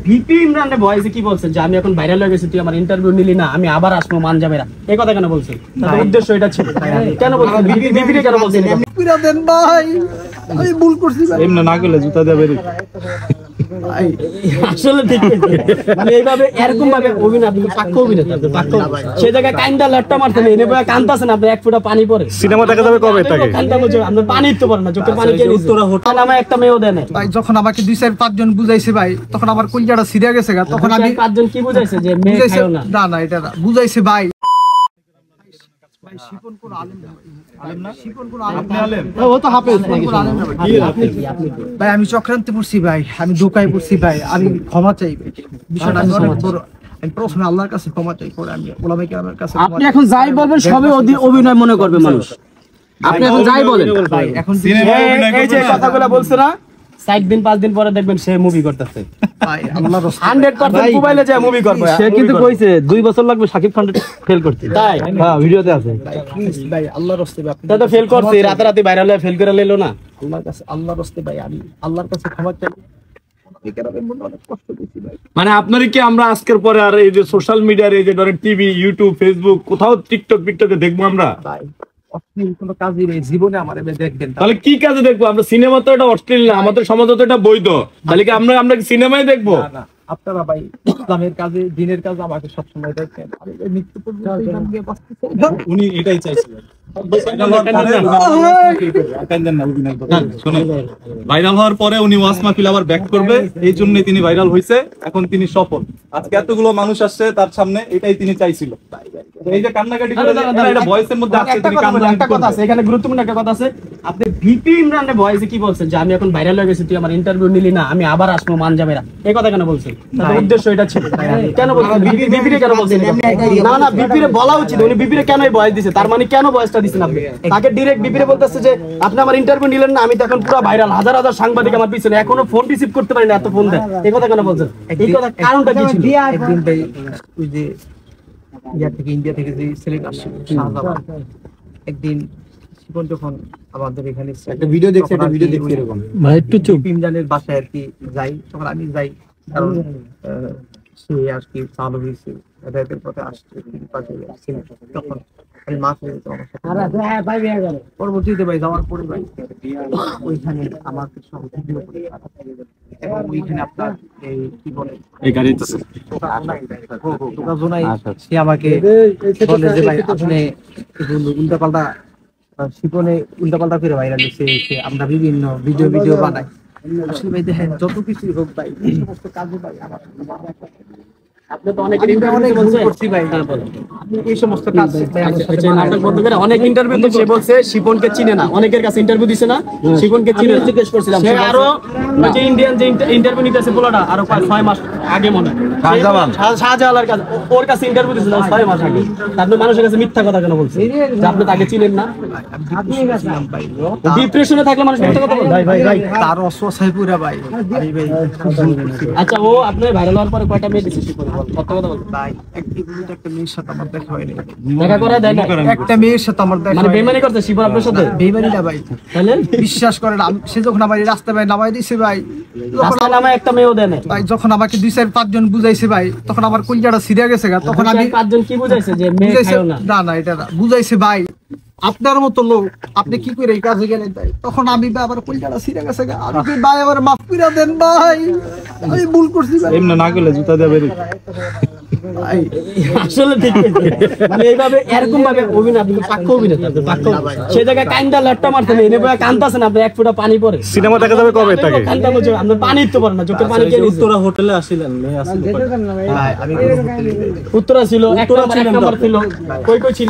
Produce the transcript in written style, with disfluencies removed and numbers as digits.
VP ইমরানের ভয়েসে কি বলছেন যে আমি এখন ভাইরাল হয়ে গেছি, তুই আমার ইন্টারভিউ নিলি না, আমি আবার আসবো মান যাবেরা, এই কথা কেন বলছেন? তার উদ্দেশ্য এটা ছিল কেন বলছেন? ভিপি কেন বলছেন? পুরা দেন ভাই, আমি ভুল করছি ভাই। এমনি না গেলে জুতা দেবে রে আসলে ঠিক মানে এইভাবে এরকম ভাবে অভিনয়, আপনি পাক্কা অভিনেতা, সেই জায়গায় কান্দা লাট্টা মারতেন, এনে ভাবে কান্দাছেন আপনি, এক ফোঁটা পানি পড়ে। সিনেমা দেখা যাবে কবে তাকে? কান্দা বুঝে আপনি পানি তো পারেন না, চোখের পানি কে উত্তরা হোটেল আমার একটা মেয়েও দেয় না ভাই। যখন আমাকে 2-4-5 জন বুঝাইছে ভাই, তখন আমার কলজাটা সিরিয়া গেছে গা। তখন আমি 5 জন কি বুঝাইছে যে মেয়ে বুঝাইছে খাও না? না এটা না বুঝাইছে ভাই। ভাই শিপন কোন আলেম না, আলেম না, শিপন কোন আলেম? আপনি আলেম? ও তো হাফেজ। আপনি কি ভাই? আমি চক্রান্তে পড়ছি ভাই, আমি ধোঁকায় পড়ছি ভাই, আমি ক্ষমা চাই ভাই। বিষয়টা আমি অনেক বড়, আমি প্রথমে আল্লাহর কাছে ক্ষমা চাই, পরে আমি ওলামায়ে কেরামের কাছে। আপনি এখন যাই বলবেন সবে অভিনয় মনে করবে মানুষ। আপনি এখন যাই বলেন ভাই, এখন এই যে কথাগুলো বলছ না, 60 দিন 5 দিন পরে দেখবেন সে মুভি করতেছে ভাই আল্লাহর রাস্তায় 100% মোবাইলে যায় মুভি করবে। সে কিন্তু কইছে 2 বছর লাগবে শাকিব খান ফেল করতে। তাই হ্যাঁ, ভিডিওতে আছে। প্লিজ ভাই আল্লাহর রাস্তায় আপনি তা তো ফেল করছে, রাতারাতি ভাইরাল হয়ে ফেল করে নিলো না। আল্লাহর কাছে, আল্লাহর রাস্তায় ভাই আমি আল্লাহর কাছে ক্ষমা চাই। ওলামায়ে কেরামের মধ্যে অনেক কষ্ট দিয়েছি ভাই। মানে আপনারই কি আমরা আজকের পরে আর এই যে সোশ্যাল মিডিয়ার এই যে ধরেন টিভি, ইউটিউব, ফেসবুক, কোথাও টিকটকে দেখবো আমরা? ভাই অশ্লীল কোনো কাজই নেই জীবনে আমার এবার দেখবেন। তাহলে কি কাজে দেখবো আমরা? সিনেমা তো এটা অশ্লীল না, আমাদের সমাজে তো এটা বৈধ, তাহলে কি আমরা কি সিনেমায় দেখবো? না আপনারা ভাই ইসলামের কাজে, দিনের কাজে আমাকে সবসময় দেখেন। আমি মৃত্যু পর্যন্ত ইসলাম নিয়ে বাঁচতে চাই। উনি এটাই চাইছিলেন। ভাইরাল হওয়ার পরে উনি ওয়াজ মাহফিল আবার ব্যাক করবে, এই জন্য তিনি ভাইরাল হয়েছে, এখন তিনি সফল। আজকে এতগুলো মানুষ আসছে তার সামনে, এটাই তিনি চাইছিল। এই যে কান্নাকাটি করে এটা ভয়েসের মধ্যে আসছে, তিনি একটা কথা আছে এখানে, গুরুত্বপূর্ণ একটা কথা আছে। আপনি ভিপি ইমরানের ভয়েসে কি বলছেন যে আমি এখন ভাইরাল হয়ে গেছি, তুই আমার ইন্টারভিউ নিলি না, আমি আবার আসবো মান যাবেরা, এই কথা কেন বলছেন? তার উদ্দেশ্য এটা ছিল কেন বলছেন? ভিপি কেন বলছেন? না ভিপি রে বলা উচিত, উনি ভিপি রে কেন এই ভয়েস দিছে, তার মানে কেন ভয়েসটা দিছেন আপনি? তাকে ডাইরেক্ট ভিপি রে বলতেছে যে আপনি আমার ইন্টারভিউ নিলেন না, আমি তো এখন পুরো ভাইরাল, হাজার হাজার সাংবাদিক আমার পিছনে, এখনো ফোন রিসিভ করতে পারি না, এত ফোন দেয়, এই কথা কেন বলছেন? এই কথা কারণটা কি ছিল? একদিন ভাই ওই যে ইন্ডিয়া থেকে যে ছেলেটা আসছিল শাহজালাল, একদিন শিপন যখন আমাদের এখানে একটা ভিডিও দেখছি, একটা ভিডিও দেখছি এরকম ভাই একটু চুপ। ইমরানের বাসায় আর কি যাই, তখন আমি যাই, কারণ সে আর কি চালু হয়েছে রেপের পথে আসছে, তখন আমি মাছ নিয়ে যেতাম আমার সাথে। পরবর্তীতে ভাই যাওয়ার পরে ভাই ওইখানে আমার সব ভিডিও করে এবং ওইখানে আপনার এই কি বলে এই গাড়িতে সে আমাকে বলে যে ভাই আপনি উল্টাপাল্টা শিপনে উল্টাপাল্টা করে ভাইরাল হচ্ছে, আমরা বিভিন্ন ভিডিও বানাই। আসলে ভাই দেখেন যত কিছুই হোক ভাই এই সমস্ত কাজে ভাই আমার আপনি তো অনেক ইন্টারভিউ করছি ভাই, এই সমস্ত কাজ নাটক বন্ধ করে অনেক ইন্টারভিউতে সে বলছে শিপনকে চিনে না, অনেকের কাছে ইন্টারভিউ দিছে না, শিপনকে চিনে জিজ্ঞেস করছিলাম, সে আরো ওই যে ইন্ডিয়ান যে ইন্টারভিউ নিতেছে পোলাটা আরো 6 মাস আগে মনে শাহজালালের কাছে, ওর কাছে ইন্টারভিউ দিছিল 6 মাস আগে। আপনি মানুষের কাছে মিথ্যা কথা কেন বলছেন যে আপনি তাকে চিনেন না? ডিপ্রেশনে থাকলে মানুষ মিথ্যা কথা বলে ভাই তার অসহায় পুরা ভাই। আচ্ছা, ও আপনি ভাইরাল হওয়ার পরে কয়টা মেয়ে দিছে শিপন? কত কথা বলছেন ভাই? একটা মেয়ের সাথে আমার দেখা হয়নি, দেখা করে দেয় না, একটা মেয়ের সাথে আমার দেখা মানে বেইমানি করতে শিপন আপনার সাথে? বেইমানি না ভাই, তাহলে বিশ্বাস করেন সে যখন আমার রাস্তায় ভাই নামাই দিছে ভাই, রাস্তায় নামায় একটা মেয়েও দেয় না ভাই যখন আমাকে 2-4-5 জন বুঝাইছে ভাই, তখন আমার কলজাটা সিরিয়া গেছে গা। তখন আমি 5 জন কি বুঝাইছে যে মেয়ে খাও না? না এটা না বুঝাইছে ভাই, আপনার মতো লোক আপনি কি করে এই কাজে গেলেন ভাই? তখন আমি আবার কলজাটা সিরিয়া গেছে গা। আমি ভাই আমার মাফ করে দেন ভাই, আমি ভুল করছি ভাই। এমনি না গেলে জুতা দেবে রে আসলে ঠিক মানে এইভাবে এরকম ভাবে অভিনয়, আপনি পাক্কা অভিনেতা, সেই জায়গায় কান্দা লাট্টা মারতেন, এনে ভাবে কান্দাছেন আপনি, এক ফোঁটা পানি পড়ে। সিনেমা দেখা যাবে কবে তাকে? কান্দা বুঝে আপনি পানি তো পারেন না, চোখের পানি কে উত্তরা হোটেলে আসিলেন? আমি উত্তরা ছিল, এক নাম্বার ছিল, কই ছিল?